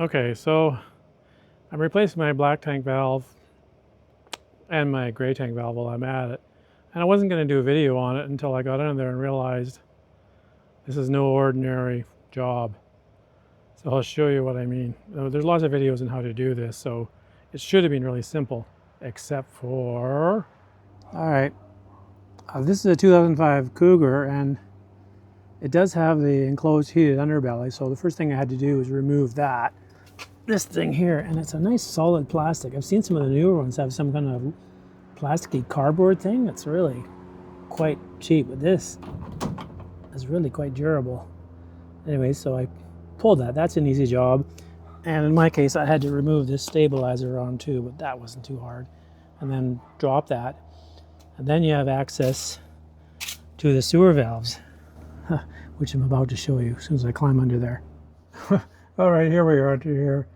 Okay, so I'm replacing my black tank valve and my gray tank valve while I'm at it. And I wasn't going to do a video on it until I got in there and realized this is no ordinary job. So I'll show you what I mean. There's lots of videos on how to do this, so it should have been really simple, except for... All right, this is a 2005 Cougar, and it does have the enclosed heated underbelly, so the first thing I had to do was remove this thing here, and it's a nice solid plastic. I've seen some of the newer ones have some kind of plasticky cardboard thing that's really quite cheap, but this is really quite durable. Anyway, so I pulled that. That's an easy job. And in my case, I had to remove this stabilizer on too, but that wasn't too hard. And then drop that. And then you have access to the sewer valves, which I'm about to show you as soon as I climb under there. All right, here we are under here.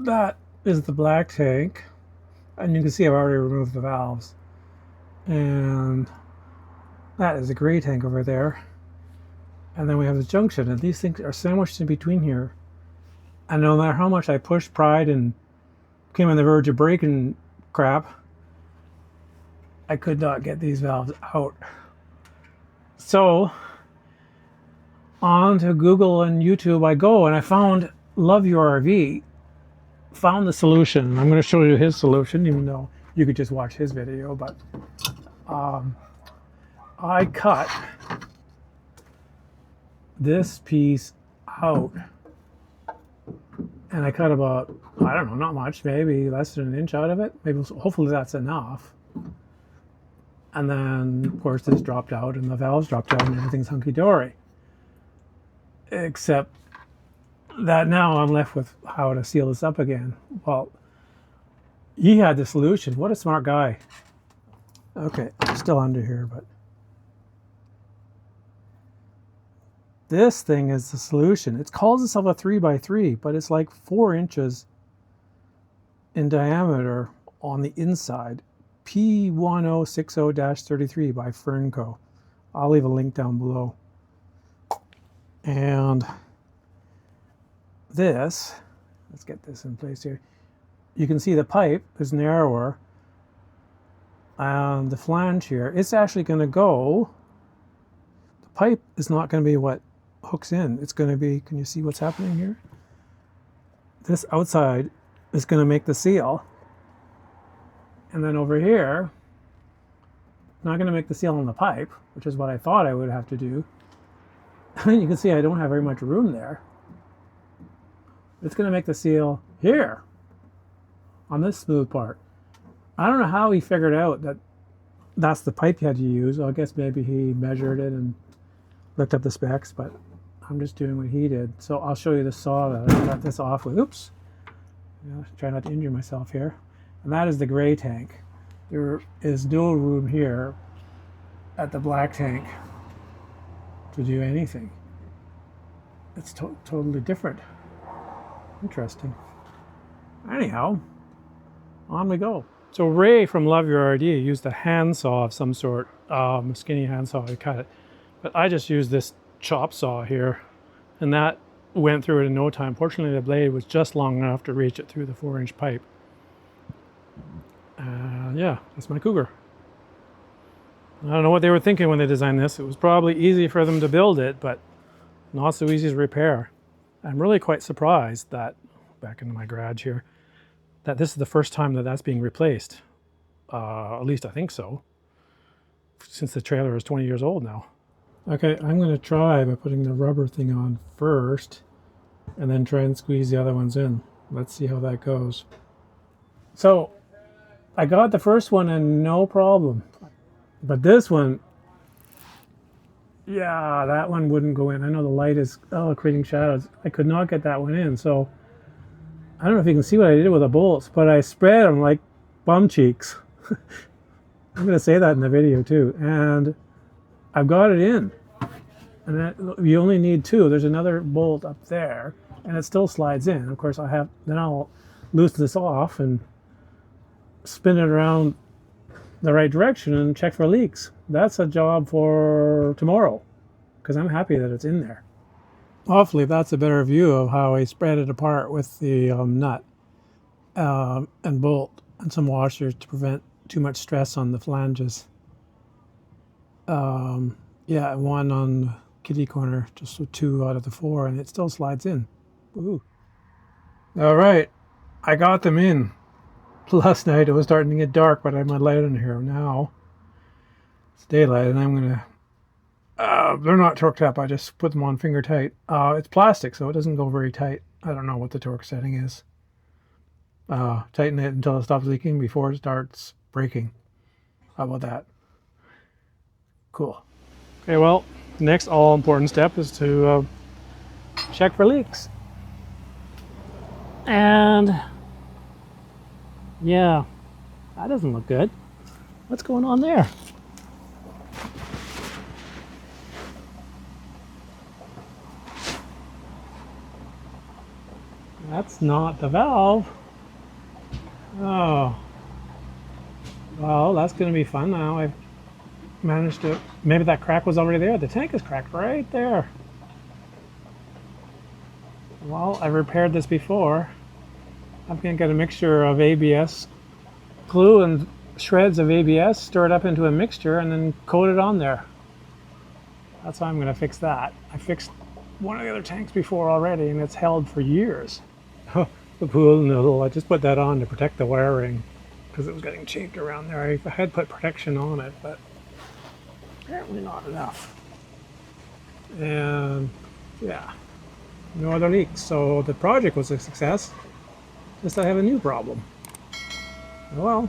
That is the black tank. And you can see I've already removed the valves. And that is the gray tank over there. And then we have the junction, and these things are sandwiched in between here. And no matter how much I pushed, pried, and came on the verge of breaking crap, I could not get these valves out. So on to Google and YouTube I go, and I found Love Your RV, found the solution. I'm going to show you his solution, even though you could just watch his video. But I cut this piece out, and I cut about, I don't know, not much, maybe less than an inch out of it. Maybe, hopefully that's enough. And then of course this dropped out, and the valves dropped out, and everything's hunky-dory, except that now I'm left with how to seal this up again. Well, he had the solution. What a smart guy. Okay, I'm still under here, but this thing is the solution. It calls itself a 3x3, but it's like 4 inches in diameter on the inside. P1060-33 by Fernco. I'll leave a link down below. And this, let's get this in place here. You can see the pipe is narrower, and the flange here, it's actually going to go, the pipe is not going to be what hooks in. It's going to be, can you see what's happening here? This outside is going to make the seal. And then over here, not going to make the seal on the pipe, which is what I thought I would have to do. You can see I don't have very much room there. It's going to make the seal here on this smooth part. I don't know how he figured out that that's the pipe he had to use. I guess maybe he measured it and looked up the specs, but I'm just doing what he did. So I'll show you the saw that I got this off with. Oops. Try not to injure myself here. And that is the gray tank. There is no room here at the black tank to do anything. It's totally different. Interesting. Anyhow, on we go. So Ray from Love Your RD used a handsaw of some sort, a skinny handsaw to cut it. But I just used this chop saw here, and that went through it in no time. Fortunately, the blade was just long enough to reach it through the 4-inch pipe. Yeah, that's my Cougar. I don't know what they were thinking when they designed this. It was probably easy for them to build it, but not so easy to repair. I'm really quite surprised that, back into my garage here, that this is the first time that that's being replaced. At least I think so, since the trailer is 20 years old now. Okay, I'm going to try by putting the rubber thing on first, and then try and squeeze the other ones in. Let's see how that goes. So, I got the first one and no problem. But this one, yeah, that one wouldn't go in. I know the light is creating shadows. I could not get that one in. So I don't know if you can see what I did with the bolts, but I spread them like bum cheeks. I'm going to say that in the video too. And I've got it in. And that, you only need 2. There's another bolt up there, and it still slides in. Of course, I'll loosen this off and spin it around the right direction and check for leaks. That's a job for tomorrow, because I'm happy that it's in there. Hopefully that's a better view of how I spread it apart with the nut and bolt and some washers to prevent too much stress on the flanges. Yeah, one on the kitty corner, just with 2 out of the 4, and it still slides in. Woohoo. All right, I got them in. Last night it was starting to get dark, but I have my light in here now. It's daylight, and I'm gonna. They're not torqued up. I just put them on finger tight. It's plastic, so it doesn't go very tight. I don't know what the torque setting is. Tighten it until it stops leaking before it starts breaking. How about that? Cool. Okay, well, the next all-important step is to check for leaks. And yeah, that doesn't look good. What's going on there? That's not the valve. Oh. Well, that's going to be fun now. I've managed to... Maybe that crack was already there. The tank is cracked right there. Well, I've repaired this before. I'm going to get a mixture of ABS glue and shreds of ABS, stir it up into a mixture, and then coat it on there. That's how I'm going to fix that. I fixed one of the other tanks before already, and it's held for years. The pool noodle, I just put that on to protect the wiring because it was getting chafed around there. I had put protection on it, but apparently not enough. And yeah, no other leaks. So the project was a success. Just I have a new problem. Well,